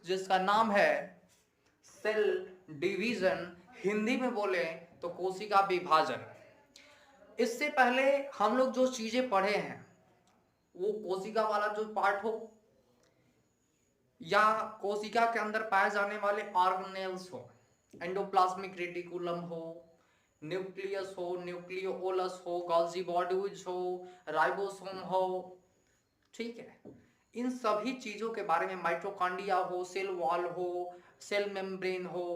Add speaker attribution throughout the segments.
Speaker 1: जिसका नाम है सेल डिवीजन, हिंदी में बोले तो कोशिका विभाजन। इससे पहले हम लोग जो चीजें पढ़े हैं वो कोशिका वाला जो पार्ट हो या कोशिका के अंदर पाए जाने वाले ऑर्गेनेल्स हो, एंडोप्लाज्मिक रेटिकुलम हो, न्यूक्लियस हो, न्यूक्लियोलस हो, गोल्जी बॉडीज हो, राइबोसोम हो, ठीक है, इन सभी चीजों के बारे में, माइटोकॉन्ड्रिया हो, सेल वॉल हो, सेल मेम्ब्रेन हो,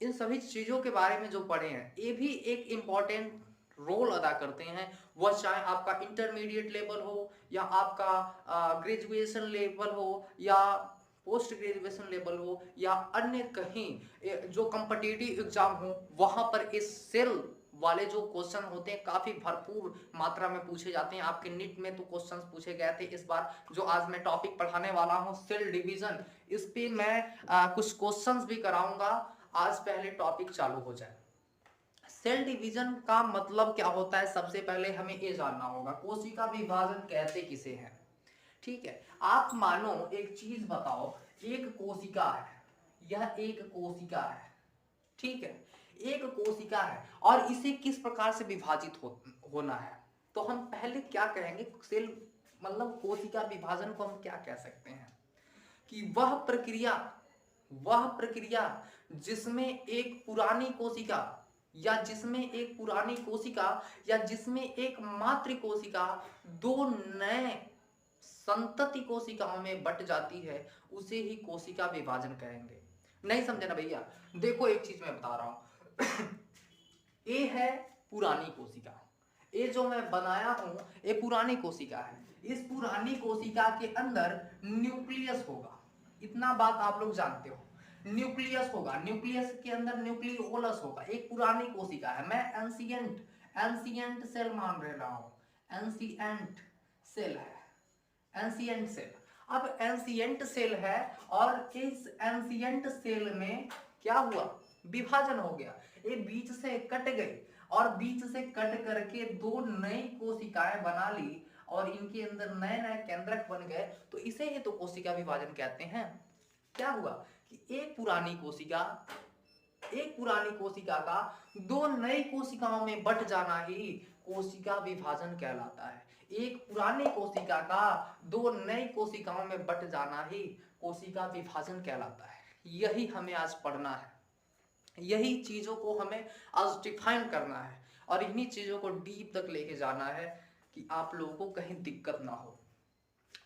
Speaker 1: इन सभी चीजों के बारे में जो पढ़े हैं ये भी एक इंपॉर्टेंट रोल अदा करते हैं। वह चाहे आपका इंटरमीडिएट लेवल हो या आपका ग्रेजुएशन लेवल हो या पोस्ट ग्रेजुएशन लेवल हो या अन्य कहीं जो कॉम्पिटिटिव एग्जाम हो, वहां पर इस सेल वाले जो क्वेश्चन होते हैं काफी भरपूर मात्रा में पूछे जाते हैं। आपके नीट में तो क्वेश्चंस पूछे गए थे इस बार। जो आज मैं टॉपिक पढ़ाने वाला हूं सेल डिवीजन, इस पे मैं कुछ क्वेश्चंस भी कराऊंगा। आज पहले टॉपिक चालू हो जाए। सेल डिवीजन का मतलब क्या होता है, सबसे पहले हमें ये जानना होगा। कोशिका विभाजन कहते किसे हैं, ठीक है। आप मानो एक चीज बताओ, एक कोशिका है, यह एक कोशिका है, ठीक है, एक कोशिका है और इसे किस प्रकार से विभाजित होना है, तो हम पहले क्या कहेंगे, सेल मतलब कोशिका विभाजन को हम क्या कह सकते हैं कि वह प्रक्रिया जिसमें एक पुरानी कोशिका या जिसमें एक मातृ कोशिका दो नए संतति कोशिकाओं में बट जाती है, उसे ही कोशिका विभाजन कहेंगे। नहीं समझे ना भैया? देखो एक चीज मैं बता रहा हूं ये है पुरानी कोशिका, ये जो मैं बनाया हूं ये पुरानी कोशिका है। इस पुरानी कोशिका के अंदर न्यूक्लियस होगा, इतना बात आप लोग जानते हो। न्यूक्लियस होगा, न्यूक्लियस के अंदर न्यूक्लियोलस होगा। एक पुरानी कोशिका है, मैं एंशिएंट सेल मान रहा हूं। एंशिएंट सेल है, एंशिएंट सेल। अब एंशिएंट सेल है और इस एंशिएंट सेल में क्या हुआ, विभाजन हो गया। ये बीच से कट गई और बीच से कट करके दो नई कोशिकाएं बना ली और इनके अंदर नए नए केंद्रक बन गए, तो इसे ही तो कोशिका विभाजन कहते हैं। क्या हुआ कि एक पुरानी कोशिका का दो नई कोशिकाओं में बट जाना ही कोशिका विभाजन कहलाता है। एक पुरानी कोशिका का दो नई कोशिकाओं में बट जाना ही कोशिका विभाजन कहलाता है। यही हमें आज पढ़ना है, यही चीजों को हमें आज डिफाइन करना है और इन्हीं चीजों को डीप तक लेके जाना है कि आप लोगों को कहीं दिक्कत ना हो।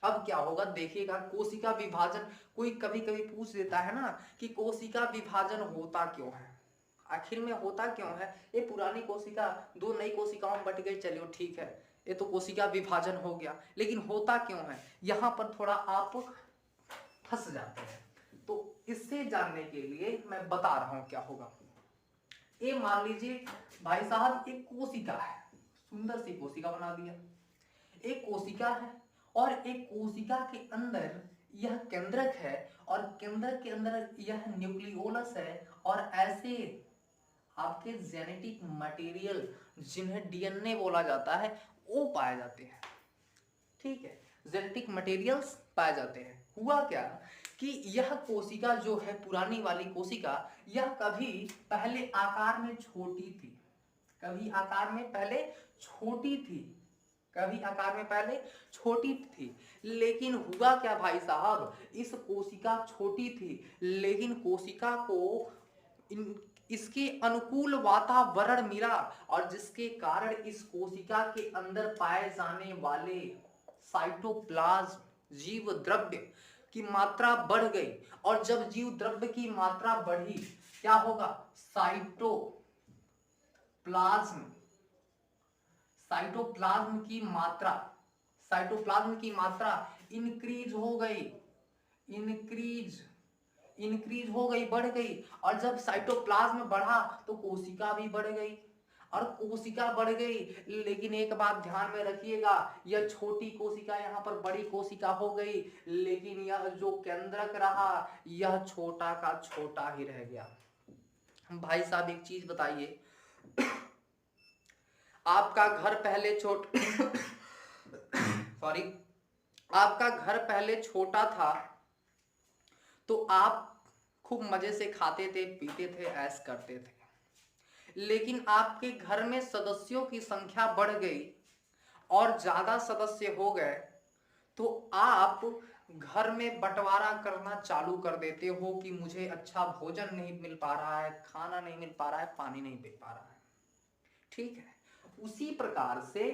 Speaker 1: अब क्या होगा देखिएगा, कोशिका विभाजन कोई कभी कभी पूछ देता है ना कि कोशिका विभाजन होता क्यों है, आखिर में होता क्यों है। ये पुरानी कोशिका दो नई कोशिकाओं में बट गई, चलिए ठीक है, ये तो कोशिका विभाजन हो गया, लेकिन होता क्यों है, यहां पर थोड़ा आप फंस जाते हैं। तो इससे जानने के लिए मैं बता रहा हूं क्या होगा। ये मान लीजिए भाई साहब एक कोशिका है, सुंदर सी कोशिका बना दिया। एक कोशिका है और एक कोशिका के अंदर यह केंद्रक है और केंद्रक के अंदर यह न्यूक्लियोलस है और ऐसे आपके जेनेटिक मटेरियल जिन्हें डीएनए बोला जाता है वो पाए जाते हैं, ठीक है, जेनेटिक मटेरियल्स पाए जाते हैं। हुआ क्या कि यह कोशिका जो है पुरानी वाली कोशिका, यह कभी पहले आकार में छोटी थी, कभी आकार में पहले छोटी थी, लेकिन हुआ क्या भाई साहब, इस कोशिका छोटी थी लेकिन कोशिका को इसके अनुकूल वातावरण मिला और जिसके कारण इस कोशिका के अंदर पाए जाने वाले साइटोप्लाज्म जीव द्रव्य की मात्रा बढ़ गई और जब जीव द्रव्य की मात्रा बढ़ी क्या होगा, साइटोप्लाज्म की मात्रा इंक्रीज हो गई, बढ़ गई। और जब साइटोप्लाज्म बढ़ा तो कोशिका भी बढ़ गई और कोशिका बढ़ गई, लेकिन एक बात ध्यान में रखिएगा, यह छोटी कोशिका यहाँ पर बड़ी कोशिका हो गई, लेकिन यह जो केंद्रक रहा यह छोटा का छोटा ही रह गया। भाई साहब एक चीज बताइए, आपका घर पहले छोटा था तो आप खूब मजे से खाते थे, पीते थे, ऐश करते थे। लेकिन आपके घर में सदस्यों की संख्या बढ़ गई और ज्यादा सदस्य हो गए, तो आप घर में बंटवारा करना चालू कर देते हो कि मुझे अच्छा भोजन नहीं मिल पा रहा है, खाना नहीं मिल पा रहा है, पानी नहीं मिल पा रहा है। ठीक है, उसी प्रकार से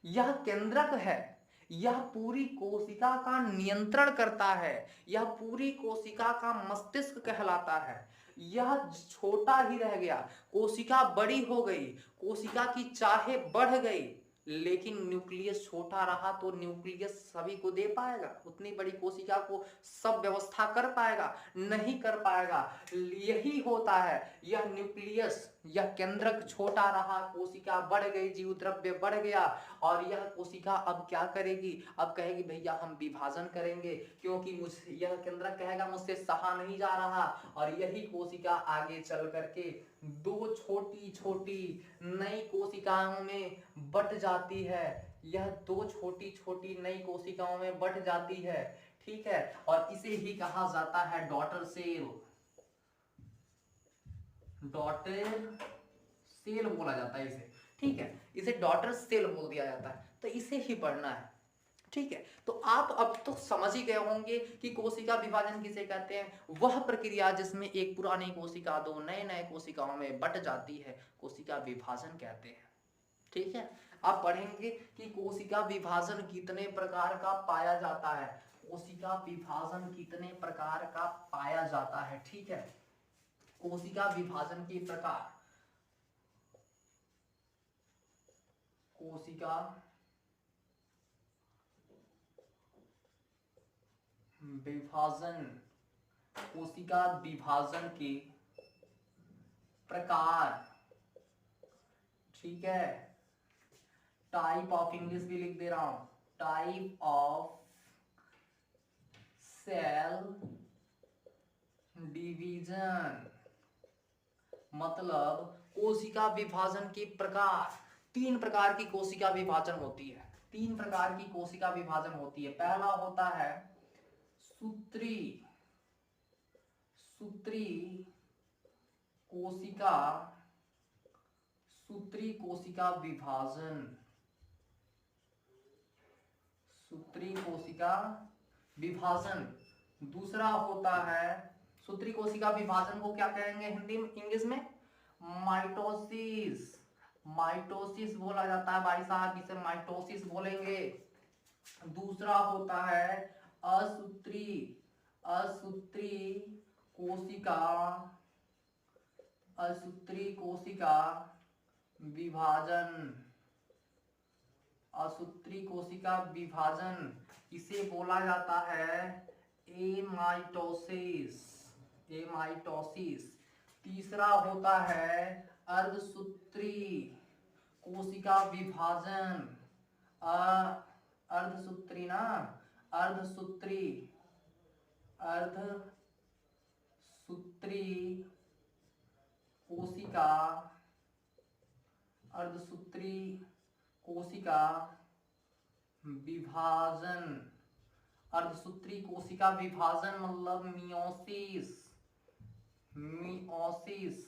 Speaker 1: यह केंद्रक है, यह पूरी कोशिका का नियंत्रण करता है, यह पूरी कोशिका का मस्तिष्क कहलाता है। यह छोटा ही रह गया, कोशिका बड़ी हो गई, कोशिका की चाहे बढ़ गई, लेकिन न्यूक्लियस छोटा रहा तो न्यूक्लियस सभी को दे पाएगा? उतनी बड़ी कोशिका को सब व्यवस्था कर पाएगा? नहीं कर पाएगा। यही होता है, यह न्यूक्लियस, यह केंद्रक छोटा रहा, कोशिका बढ़ गई, जीव द्रव्य बढ़ गया, और यह कोशिका अब क्या करेगी? अब कहेगी भैया हम विभाजन करेंगे, क्योंकि मुझे, यह केंद्रक कहेगा मुझसे सहा नहीं जा रहा, और यही कोशिका आगे चल करके दो छोटी छोटी नई कोशिकाओं में बट जाती है। यह दो छोटी छोटी नई कोशिकाओं में बट जाती है। ठीक है, और इसे ही कहा जाता है डॉटर सेल। डॉटर सेल बोला जाता है इसे। ठीक है, इसे डॉटर सेल बोल दिया जाता है, तो इसे ही पढ़ना है। ठीक है, तो आप अब तो समझ ही गए होंगे कि कोशिका विभाजन किसे कहते हैं। वह प्रक्रिया जिसमें एक पुरानी कोशिका दो नए नए कोशिकाओं में बट जाती है, कोशिका विभाजन कहते हैं। ठीक है, आप पढ़ेंगे कि कोशिका विभाजन कितने प्रकार का पाया जाता है। कोशिका विभाजन कितने प्रकार का पाया जाता है। ठीक है, कोशिका विभाजन के प्रकार, कोशिका विभाजन, कोशिका विभाजन के प्रकार। ठीक है, टाइप ऑफ, इंग्लिश भी लिख दे रहा हूं, टाइप ऑफ सेल डिवीजन, मतलब कोशिका विभाजन के प्रकार। तीन प्रकार की कोशिका विभाजन होती है, तीन प्रकार की कोशिका विभाजन होती है। पहला होता है सूत्री, सूत्री कोशिका, सूत्री कोशिका विभाजन, सूत्री कोशिका विभाजन। दूसरा होता है, सूत्री कोशिका विभाजन को क्या कहेंगे हिंदी में, इंग्लिश में? माइटोसिस, माइटोसिस बोला जाता है भाई साहब, इसे माइटोसिस बोलेंगे। दूसरा होता है असूत्री, असूत्री कोशिका, असूत्री कोशिका विभाजन, असूत्री कोशिका विभाजन, इसे बोला जाता है एमाइटोसिस, एमाइटोसिस। तीसरा होता है अर्धसूत्री कोशिका विभाजन, अर्धसूत्री ना, अर्धसूत्री, अर्धसूत्री कोशिका, अर्धसूत्री कोशिका विभाजन। अर्धसूत्री कोशिका विभाजन मतलब मियोसिस, मियोसिस,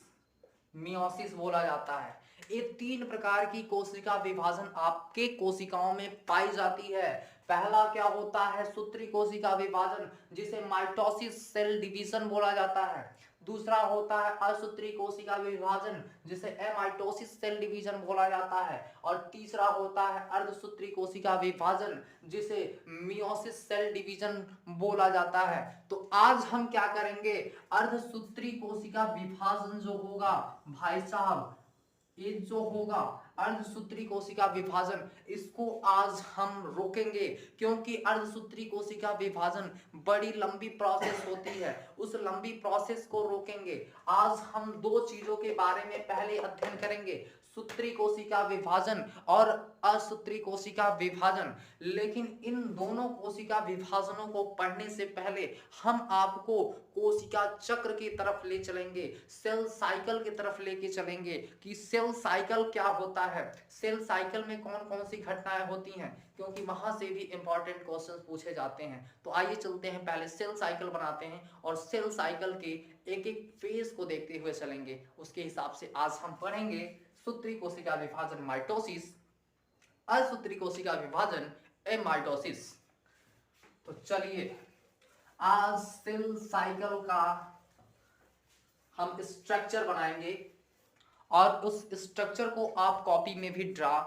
Speaker 1: मियोसिस बोला जाता है। ये तीन प्रकार की कोशिका विभाजन आपके कोशिकाओं में पाई जाती है। पहला क्या होता है? सूत्री कोशिका विभाजन, जिसे माइटोसिस सेल डिवीजन बोला जाता है। दूसरा होता है असूत्री कोशिका विभाजन, जिसे एमाइटोसिस सेल डिवीजन बोला जाता है। और तीसरा होता है अर्धसूत्री कोशिका विभाजन, जिसे मियोसिस सेल डिवीजन बोला जाता है। तो आज हम क्या करेंगे, अर्धसूत्री कोशिका विभाजन जो होगा भाई साहब, ये जो होगा अर्धसूत्री कोशिका विभाजन, इसको आज हम रोकेंगे, क्योंकि अर्धसूत्री कोशिका विभाजन बड़ी लंबी प्रोसेस होती है। उस लंबी प्रोसेस को रोकेंगे। आज हम दो चीजों के बारे में पहले अध्ययन करेंगे, सूत्री कोशिका विभाजन और असूत्री कोशिका विभाजन। लेकिन इन दोनों कोशिका विभाजनों को पढ़ने से पहले हम आपको कोशिका चक्र की तरफ ले चलेंगे, सेल साइकिल की तरफ लेके चलेंगे कि सेल साइकिल क्या होता है, सेल साइकिल में कौन कौन सी घटनाएं होती हैं, क्योंकि वहां से भी इंपॉर्टेंट क्वेश्चन पूछे जाते हैं। तो आइए चलते हैं, पहले सेल साइकिल बनाते हैं और सेल साइकिल के एक एक फेज को देखते हुए चलेंगे। उसके हिसाब से आज हम पढ़ेंगे सूत्री कोशिका विभाजन माइटोसिस, असूत्री कोशिका विभाजन एमाइटोसिस। तो चलिए आज सेल साइकिल का हम स्ट्रक्चर बनाएंगे और उस स्ट्रक्चर को आप कॉपी में भी ड्रा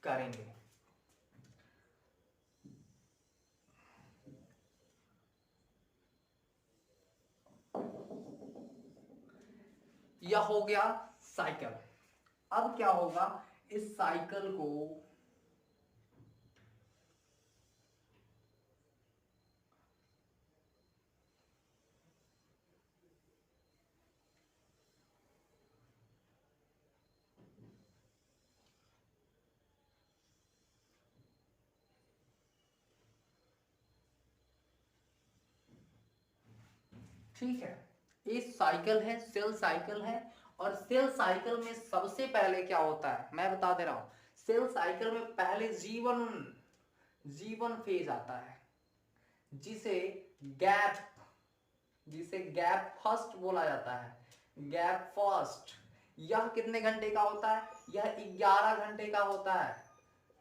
Speaker 1: करेंगे। यह हो गया साइकिल। अब क्या होगा, इस साइकिल को ठीक है, इस साइकिल है, सेल साइकिल है। और सेल साइकिल में सबसे पहले क्या होता है मैं बता दे रहा हूं। सेल साइकिल में पहले जीवन फेज आता है, जिसे गैप फर्स्ट बोला जाता है। गैप फर्स्ट यह कितने घंटे का होता है, यह 11 घंटे का होता है।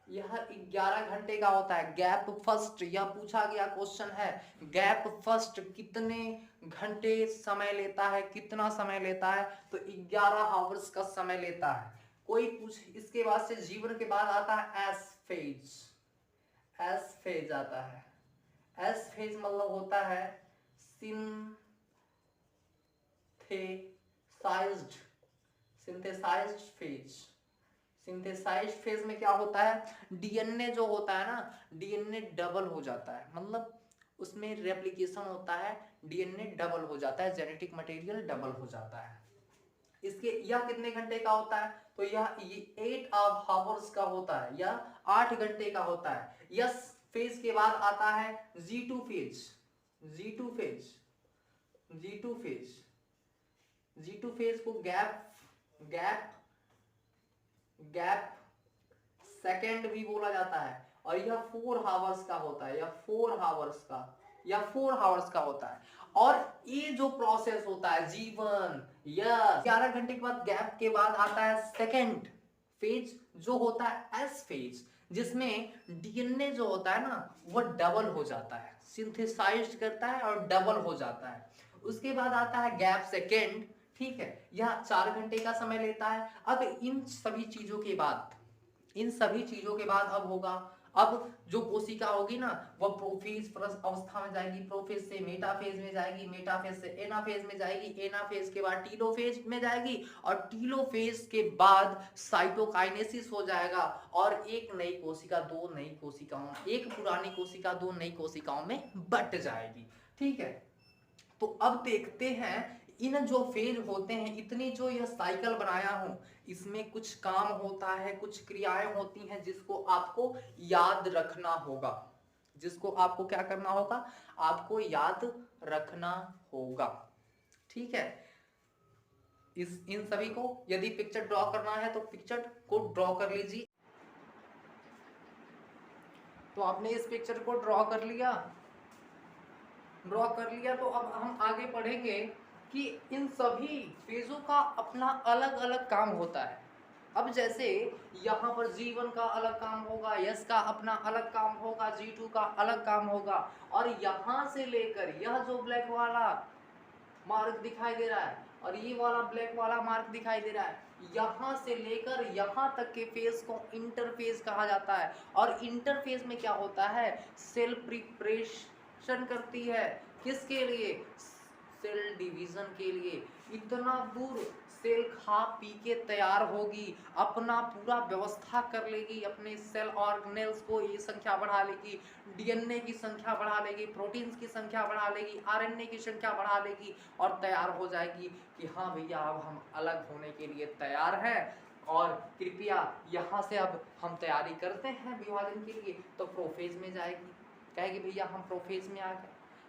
Speaker 1: यह 11 घंटे का होता है गैप फर्स्ट। यह पूछा गया क्वेश्चन है, गैप फर्स्ट कितने घंटे समय लेता है, कितना समय लेता है, तो 11 आवर्स का समय लेता है। कोई पूछ, इसके बाद से जीवन के बाद आता है एस फेज। एस फेज आता है। एस फेज मतलब होता है सिंथेसाइज्ड फेज। सिंथेसाइज्ड फेज में क्या होता है, डीएनए जो होता है ना, डीएनए डबल हो जाता है, मतलब उसमें रेप्लिकेशन होता है, डीएनए डबल हो जाता है, जेनेटिक मटेरियल डबल हो जाता है। इसके यह कितने घंटे का होता है, तो यह 8 आवर्स का होता है, यह 8 घंटे का होता है। यस फेज के बाद आता है G2 फेज। G2 फेज को गैप सेकेंड भी बोला जाता है। और यह 4 आवर्स का होता है, यह 4 आवर्स का होता है। और ये जो प्रोसेस होता है जीवन, यह 11 घंटे के बाद गैप के बाद आता है सेकेंड फेज जो होता है एस फेज, जिसमें डीएनए जो होता है ना वह डबल हो जाता है, सिंथेसाइज करता है और डबल हो जाता है। उसके बाद आता है गैप सेकेंड, ठीक है, यह 4 घंटे का समय लेता है। अब इन सभी चीजों के बाद अब होगा, अब जो कोशिका होगी ना वह प्रोफेज अवस्था में जाएगी, प्रोफेज से मेटाफेज में जाएगी, मेटाफेज से एनाफेज में जाएगी, एनाफेज के बाद टीलोफेज में जाएगी, और टीलोफेज के बाद साइटोकाइनेसिस हो जाएगा और एक नई कोशिका 2 नई कोशिकाओं, एक पुरानी कोशिका 2 नई कोशिकाओं में बट जाएगी। ठीक है, तो अब देखते हैं इन जो फेज होते हैं, इतनी जो यह साइकिल बनाया हूं, इसमें कुछ काम होता है, कुछ क्रियाएं होती हैं जिसको आपको याद रखना होगा, जिसको आपको क्या करना होगा, आपको याद रखना होगा। ठीक है, इन सभी को यदि पिक्चर ड्रॉ करना है तो पिक्चर को ड्रॉ कर लीजिए। तो आपने इस पिक्चर को ड्रॉ कर लिया, तो अब हम आगे पढ़ेंगे कि इन सभी फेजों का अपना अलग अलग काम होता है। अब जैसे यहाँ पर G1 का अलग काम होगा, S का अपना अलग काम होगा, G2 का अलग काम होगा, और यहाँ से लेकर यह जो ब्लैक वाला मार्क दिखाई दे रहा है और ये वाला ब्लैक वाला मार्क दिखाई दे रहा है, यहाँ से लेकर यहाँ तक के फेज को इंटरफेज कहा जाता है। और इंटरफेज में क्या होता है, सेल प्रिपरेशन करती है, किसके लिए, सेल डिवीजन के लिए। इतना दूर सेल खा पी के तैयार होगी, अपना पूरा व्यवस्था कर लेगी, अपने सेल ऑर्गेनेल्स को ये संख्या बढ़ा लेगी, डीएनए की संख्या बढ़ा लेगी, प्रोटीन्स की संख्या बढ़ा लेगी, आरएनए की संख्या बढ़ा लेगी और तैयार हो जाएगी कि हाँ भैया अब हम अलग होने के लिए तैयार हैं। और कृपया यहाँ से अब हम तैयारी करते हैं विभाजन के लिए, तो प्रोफेज में जाएगी, कहेगी भैया हम प्रोफेज में आ गए,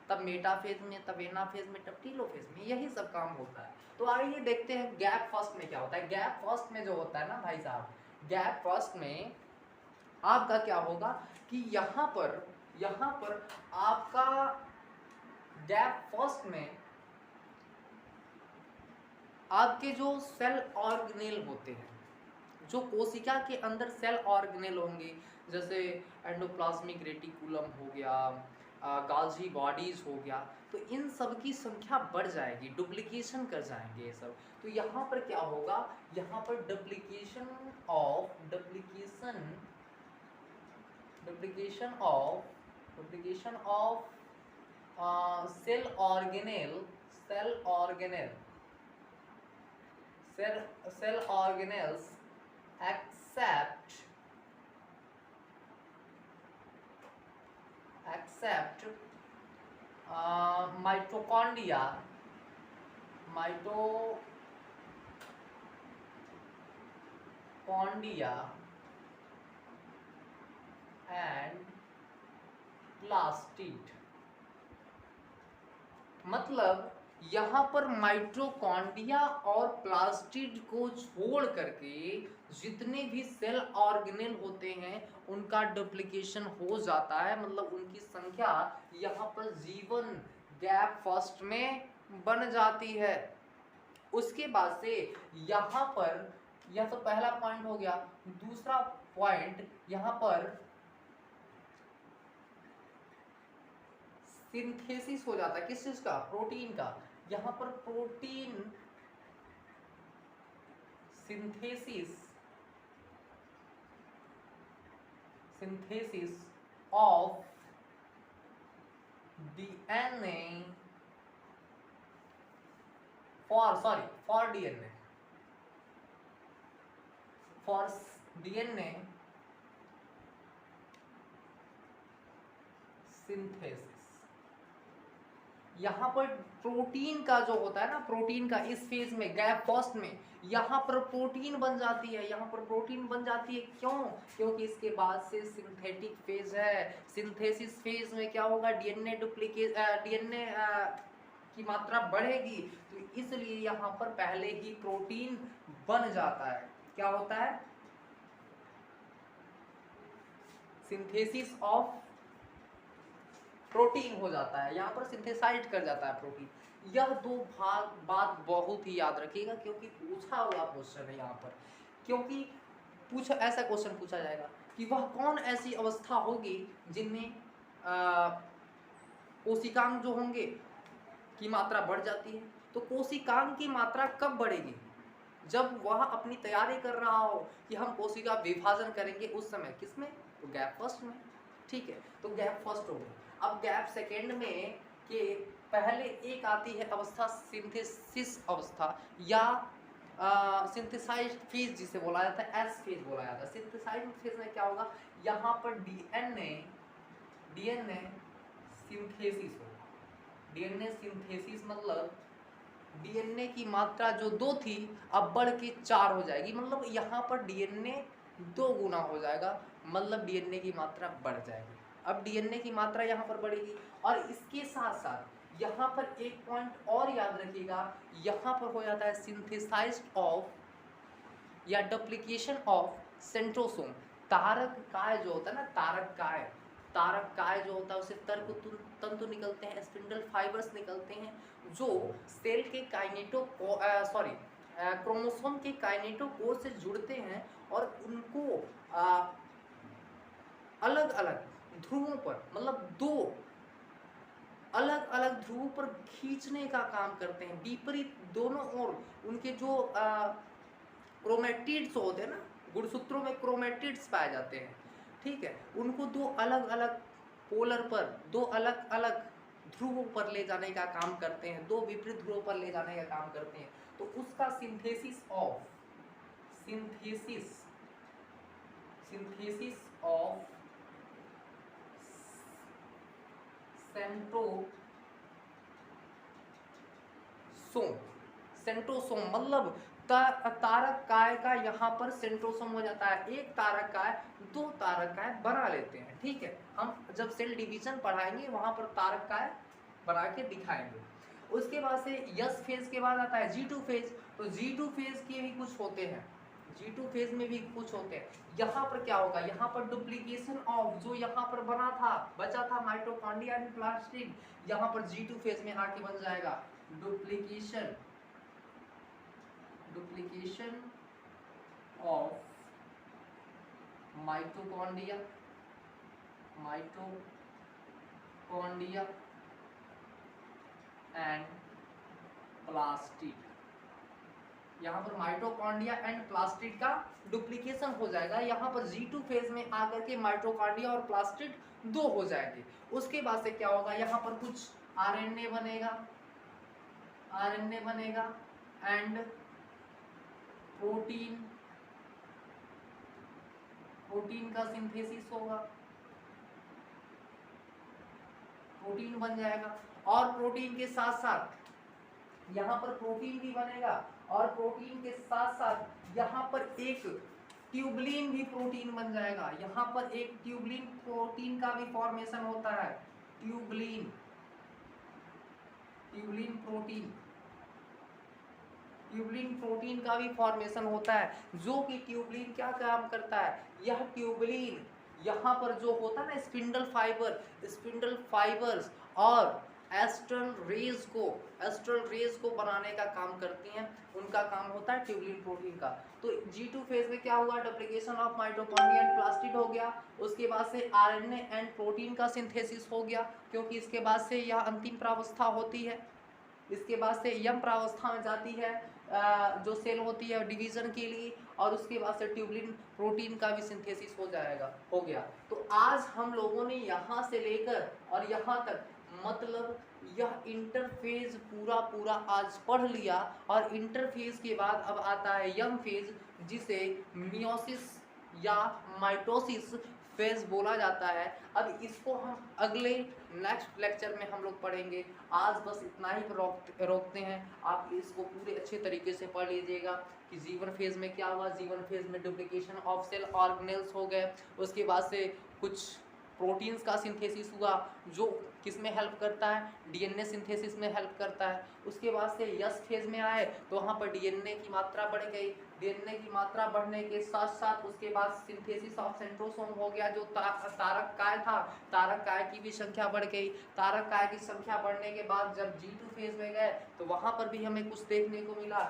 Speaker 1: तब मेटाफेज में, तब एनाफेज में, तब टीलोफेज में, यही सब काम होता है। तो आइए देखते हैं गैप फर्स्ट में क्या होता है। गैप फर्स्ट में जो होता है ना भाई साहब, गैप फर्स्ट में आपका क्या होगा कि यहाँ पर आपका गैप फर्स्ट में आपके जो सेल ऑर्गेनेल होते हैं, जो कोशिका के अंदर सेल ऑर्गेनेल होंगे, जैसे एंडोप्लाज्मिक रेटिकुलम हो गया, गाल्जी बॉडीज हो गया, तो इन सब की संख्या बढ़ जाएगी, डुप्लीकेशन कर जाएंगे ये सब। तो यहाँ पर क्या होगा, यहाँ पर duplication of cell organelles accept mitochondria and plastid। मतलब यहाँ पर माइटोकॉन्ड्रिया और प्लास्टिड को छोड़ करके जितने भी सेल ऑर्गेनेल होते हैं उनका डुप्लीकेशन हो जाता है, मतलब उनकी संख्या यहाँ पर जीवन गैप फर्स्ट में बन जाती है। उसके बाद से यहाँ पर यह तो पहला पॉइंट हो गया। दूसरा पॉइंट यहाँ पर सिंथेसिस हो जाता है, किस चीज का, प्रोटीन का। यहाँ पर protein synthesis of DNA for DNA synthesis. यहाँ पर प्रोटीन का जो होता है ना, प्रोटीन का इस फेज में गैप फर्स्ट में यहाँ पर प्रोटीन बन जाती है, यहाँ पर प्रोटीन बन जाती है। क्यों? क्योंकि इसके बाद से सिंथेटिक फेज है। सिंथेसिस फेज में क्या होगा, डीएनए की मात्रा बढ़ेगी, तो इसलिए यहाँ पर पहले ही प्रोटीन बन जाता है। क्या होता है, सिंथेसिस ऑफ प्रोटीन हो जाता है, यहाँ पर सिंथेसाइज कर जाता है प्रोटीन। यह दो बात बहुत ही याद रखिएगा, क्योंकि पूछा हुआ क्वेश्चन है यहाँ पर। क्योंकि ऐसा क्वेश्चन पूछा जाएगा कि वह कौन ऐसी अवस्था होगी जिनमें कोशिकांग जो होंगे की मात्रा बढ़ जाती है। तो कोशिकांग की मात्रा कब बढ़ेगी, जब वह अपनी तैयारी कर रहा हो कि हम कोशिका विभाजन करेंगे, उस समय। किसमें, तो गैप फर्स्ट में। ठीक है, तो गैप फर्स्ट हो गया। अब गैप सेकेंड में के पहले एक आती है अवस्था सिंथेसिस अवस्था, या सिंथेसाइज्ड फेज जिसे बोला जाता है, एस फेज बोला जाता है। सिंथेसाइज्ड फेज में क्या होगा, यहाँ पर डीएनए सिंथेसिस होगा। डीएनए सिंथेसिस मतलब डीएनए की मात्रा जो 2 थी अब बढ़ के 4 हो जाएगी, मतलब यहाँ पर डीएनए 2 गुना हो जाएगा, मतलब डीएनए की मात्रा बढ़ जाएगी। अब डीएनए की मात्रा यहाँ पर बढ़ेगी, और इसके साथ साथ यहाँ पर एक पॉइंट और याद रखिएगा, यहाँ पर हो जाता है सिंथेसाइज्ड ऑफ या डुप्लीकेशन ऑफ सेंट्रोसोम। तारक काय जो होता है ना, तारक काय जो होता है, उससे तर्क तंतु निकलते हैं, स्पिंडल फाइबर्स निकलते हैं, जो सेल के क्रोमोसोम के काइनेटोकोर से जुड़ते हैं और उनको अलग अलग ध्रुवों पर, मतलब 2 अलग अलग ध्रुवों पर खींचने का काम करते हैं, विपरीत दोनों ओर। उनके जो क्रोमेटिड्स होते हैं ना, गुणसूत्रों में क्रोमेटिड्स पाए जाते हैं, ठीक है, उनको 2 अलग अलग पोलर पर, 2 अलग अलग ध्रुवों पर ले जाने का काम करते हैं, 2 विपरीत ध्रुवों पर ले जाने का काम करते हैं। तो उसका सिंथेसिस ऑफ सेंट्रोसोम मतलब का तारक काय का यहाँ पर सेंट्रोसोम हो जाता है। एक तारक काय 2 तारक काय बना लेते हैं, ठीक है। हम जब सेल डिवीजन पढ़ाएंगे वहां पर तारक काय बना के दिखाएंगे। उसके बाद से यस फेज के बाद आता है G2 फेज। तो G2 फेज के भी कुछ होते हैं, G2 फेज में भी कुछ होते हैं। यहाँ पर क्या होगा, यहाँ पर डुप्लीकेशन ऑफ जो यहाँ पर बना था, बचा था माइटोकॉन्ड्रिया एंड प्लास्टिड, यहाँ पर G2 फेज में आके बन जाएगा duplication of mitochondria and plastid. यहाँ पर माइटोकॉन्ड्रिया एंड प्लास्टिड का डुप्लीकेशन हो जाएगा। यहाँ पर G2 फेज में आकर के माइटोकॉन्ड्रिया और प्लास्टिड 2 हो जाएंगे। उसके बाद से क्या होगा, यहाँ पर कुछ आरएनए बनेगा एंड प्रोटीन का सिंथेसिस होगा, प्रोटीन बन जाएगा। और प्रोटीन के साथ साथ यहाँ पर प्रोटीन भी बनेगा और प्रोटीन के साथ साथ यहाँ पर एक ट्यूबलिन भी प्रोटीन बन जाएगा। यहाँ पर एक ट्यूबलिन प्रोटीन का भी फॉर्मेशन होता है, ट्यूबलिन प्रोटीन का भी फॉर्मेशन होता है। जो कि ट्यूबलिन क्या काम करता है, यह ट्यूबलिन यहाँ पर जो होता है ना स्पिंडल फाइबर्स और एस्ट्रल रेज को बनाने का काम करती हैं, उनका काम होता है ट्यूबलिन प्रोटीन का। तो G2 फेज में क्या हुआ, duplication of mitochondria and plastid हो गया। उसके बाद से आरएनए एंड प्रोटीन का सिंथेसिस हो गया, क्योंकि इसके बाद से यह अंतिम प्रावस्था होती है। इसके बाद से यम प्रावस्था में जाती है जो सेल होती है डिवीजन के लिए, और उसके बाद से ट्यूबलिन प्रोटीन का भी सिंथेसिस हो गया। तो आज हम लोगों ने यहाँ से लेकर और यहाँ तक मतलब यह इंटरफेज पूरा आज पढ़ लिया। और इंटरफेज के बाद अब आता है यंग फेज, जिसे मियोसिस या माइटोसिस फेज बोला जाता है। अब इसको हम अगले नेक्स्ट लेक्चर में हम लोग पढ़ेंगे। आज बस इतना ही रोकते हैं। आप इसको पूरे अच्छे तरीके से पढ़ लीजिएगा कि जीवन फेज में क्या हुआ। जीवन फेज में डुप्लीकेशन ऑफ सेल ऑर्गेनेल्स हो गए। उसके बाद से कुछ प्रोटीन्स का सिंथेसिस हुआ जो किस में हेल्प करता है, डीएनए सिंथेसिस में हेल्प करता है। उसके बाद से यस फेज में आए तो वहाँ पर डीएनए की मात्रा बढ़ गई। डीएनए की मात्रा बढ़ने के साथ साथ उसके बाद सिंथेसिस ऑफ सेंट्रोसोम हो गया। जो तारक काय था, तारक काय की भी संख्या बढ़ गई। तारक काय की संख्या बढ़ने के बाद जब G2 फेज में गए तो वहाँ पर भी हमें कुछ देखने को मिला,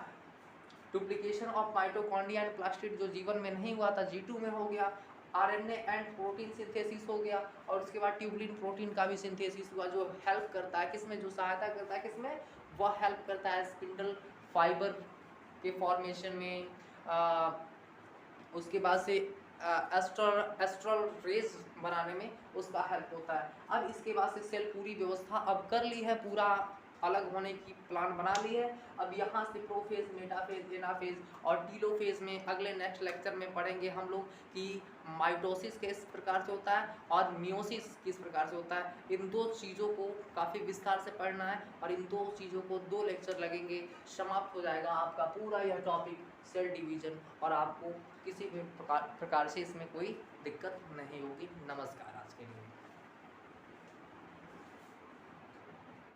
Speaker 1: duplication of mitochondria and plastid जो जीवन में नहीं हुआ था G2 में हो गया। आरएनए एंड प्रोटीन सिंथेसिस हो गया और उसके बाद ट्यूबलिन प्रोटीन का भी सिंथेसिस हुआ, जो हेल्प करता है किसमें, जो सहायता करता है किसमें, वह हेल्प करता है स्पिंडल फाइबर के फॉर्मेशन में। उसके बाद से एस्ट्रल रेज बनाने में उसका हेल्प होता है। अब इसके बाद से सेल पूरी व्यवस्था अब कर ली है, पूरा अलग होने की प्लान बना ली है। अब यहाँ से प्रोफेज, मेटाफेज, एनाफेज और टीलोफेज में अगले नेक्स्ट लेक्चर में पढ़ेंगे हम लोग कि माइटोसिस किस प्रकार से होता है और मियोसिस किस प्रकार से होता है। इन दो चीज़ों को काफ़ी विस्तार से पढ़ना है और इन दो चीज़ों को 2 लेक्चर लगेंगे, समाप्त हो जाएगा आपका पूरा यह टॉपिक सेल डिवीजन और आपको किसी भी प्रकार से इसमें कोई दिक्कत नहीं होगी। नमस्कार आज के लिए।